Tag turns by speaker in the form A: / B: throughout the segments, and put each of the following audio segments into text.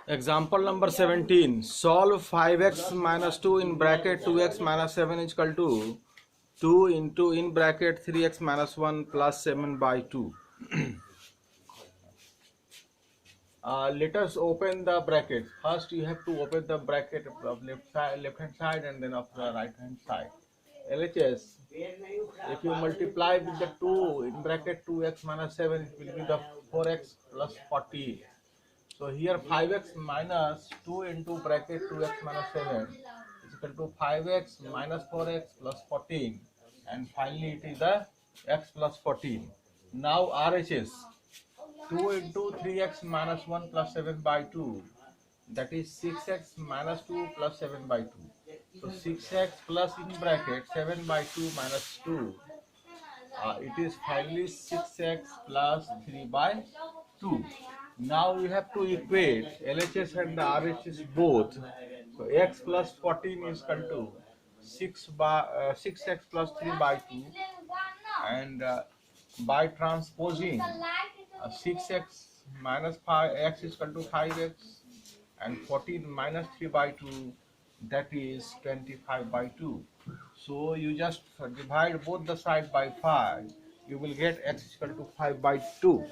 A: Example number 17. Solve 5x minus 2 in bracket 2x minus 7 is equal to 2 into in bracket 3x minus 1 plus 7 by 2. Let us open the bracket. First you have to open the bracket of left hand side and then of the right hand side. LHS, if you multiply with the 2 in bracket 2x minus 7, it will be the 4x plus 40. So here 5x minus 2 into bracket 2x minus 7 is equal to 5x minus 4x plus 14, and finally it is the x plus 14. Now RHS, 2 into 3x minus 1 plus 7 by 2, that is 6x minus 2 plus 7 by 2. So 6x plus in bracket 7 by 2 minus 2, it is finally 6x plus 3 by 2. Now we have to equate LHS and the RHS both. So x plus 14 is equal to 6x plus 3 by 2, and by transposing 6x minus 5x is equal to 5x, and 14 minus 3 by 2, that is 25 by 2. So you just divide both the side by 5, you will get x is equal to 5 by 2.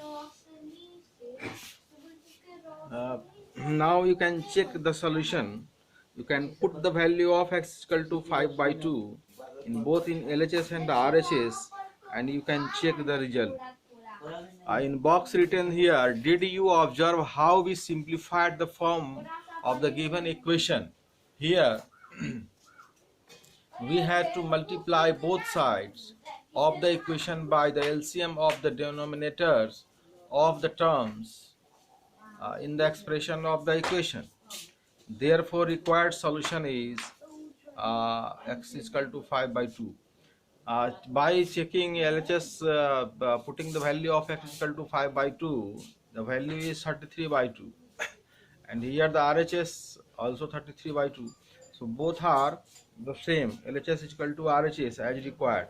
A: Now you can check the solution. You can put the value of x is equal to 5 by 2 in both in LHS and RHS, and you can check the result. In box written here, did you observe how we simplified the form of the given equation? Here we had to multiply both sides of the equation by the LCM of the denominators of the terms in the expression of the equation. Therefore required solution is x is equal to 5 by 2. By checking LHS, putting the value of x is equal to 5 by 2, the value is 33 by 2, and here the RHS also 33 by 2. So both are the same. LHS is equal to RHS as required.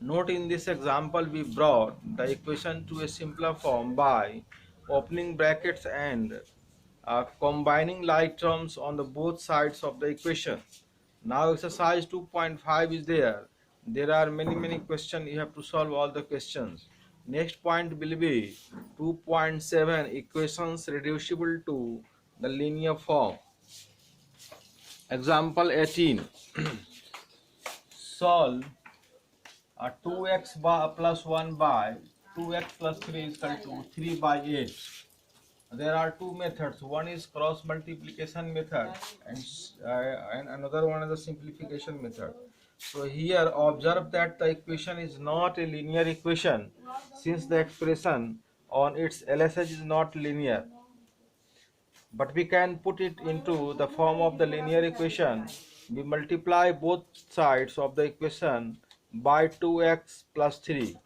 A: Note, in this example we brought the equation to a simpler form by opening brackets and combining like terms on the both sides of the equation. Now exercise 2.5 is there. There are many questions. You have to solve all the questions. Next point will be 2.7, equations reducible to the linear form. Example 18. Solve 2x plus 1 by 2x plus 3 is equal to 3 by 8. There are two methods. One is cross multiplication method, and another one is the simplification method. So here observe that the equation is not a linear equation, since the expression on its LHS is not linear. But we can put it into the form of the linear equation. We multiply both sides of the equation by 2x plus 3.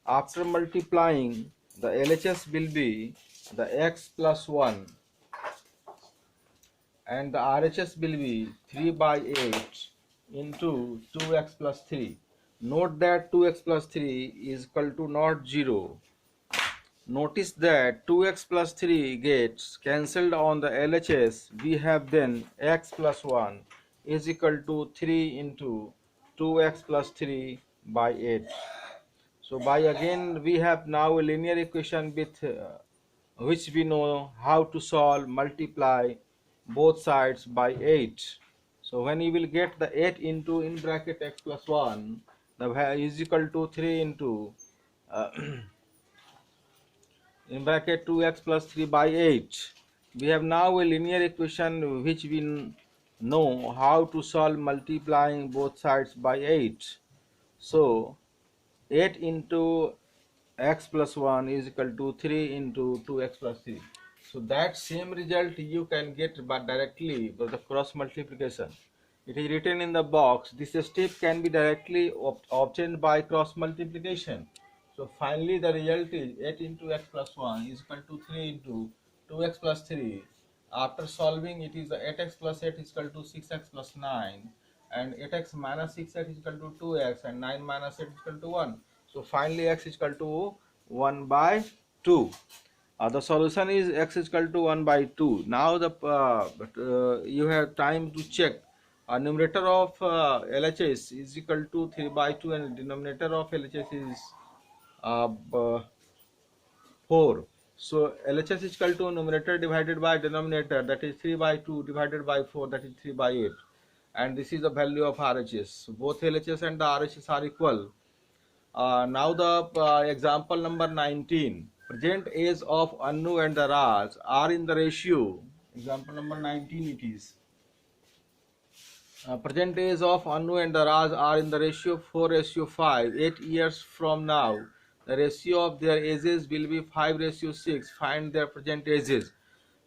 A: After multiplying, the LHS will be the x plus 1, and the RHS will be 3 by 8 into 2x plus 3. Note that 2x plus 3 is equal to not 0. Notice that 2x plus 3 gets cancelled on the LHS. We have then x plus 1 is equal to 3 into 2x plus 3 by 8. So by again we have now a linear equation with which we know how to solve, multiply both sides by 8. So when you will get the 8 into in bracket x plus 1, the value is equal to 3 into in bracket 2x plus 3 by 8. We have now a linear equation which we know how to solve, multiplying both sides by 8. So 8 into x plus 1 is equal to 3 into 2x plus 3. So that same result you can get but directly by the cross multiplication. It is written in the box. This step can be directly obtained by cross multiplication. So finally the result is 8 into x plus 1 is equal to 3 into 2x plus 3. After solving, it is 8x plus 8 is equal to 6x plus 9, and 8x minus 6x is equal to 2x, and 9 minus 8 is equal to 1. So finally x is equal to 1 by 2. The solution is x is equal to 1 by 2. Now you have time to check. Numerator of LHS is equal to 3 by 2, and denominator of LHS is uh, 4. So LHS is equal to numerator divided by denominator, that is 3 by 2 divided by 4, that is 3 by 8. And this is the value of RHS. Both LHS and the RHS are equal. Now the example number 19. Present age of Anu and the Raj are in the ratio. Example number 19 it is. Present age of Anu and the Raj are in the ratio 4:5. 8 years from now, the ratio of their ages will be 5:6. Find their present ages.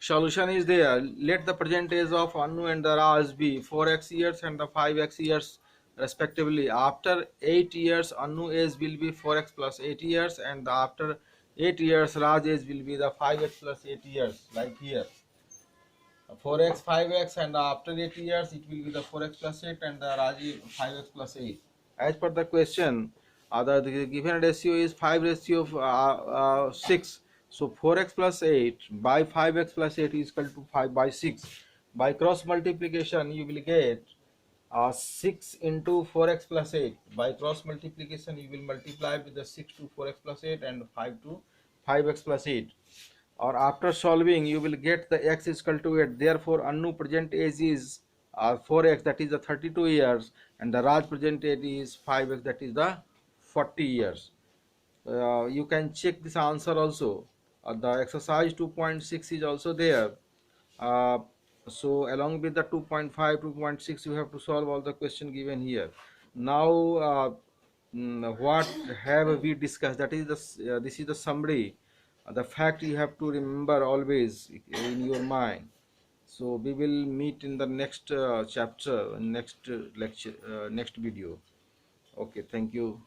A: Solution is there. Let the present age of Anu and the Raj be 4x years and the 5x years respectively. After 8 years, Anu age will be 4x plus 8 years, and after 8 years, Raj age will be the 5x plus 8 years, like here. 4x 5x, and after 8 years it will be the 4x plus 8 and the Raji 5x plus 8. As per the question, the given ratio is 5:6. So 4x plus 8 by 5x plus 8 is equal to 5 by 6. By cross multiplication you will get 6 into 4x plus 8. By cross multiplication you will multiply with the 6 to 4x plus 8 and 5 to 5x plus 8. Or after solving you will get the x is equal to 8. Therefore Anu present age is 4x, that is the 32 years, and the Raj present age is 5x, that is the 40 years. You can check this answer also. The exercise 2.6 is also there. So along with the 2.5, 2.6, you have to solve all the question given here. Now what have we discussed? That is this is the summary, the fact you have to remember always in your mind. So we will meet in the next chapter, next lecture, next video. Okay, thank you.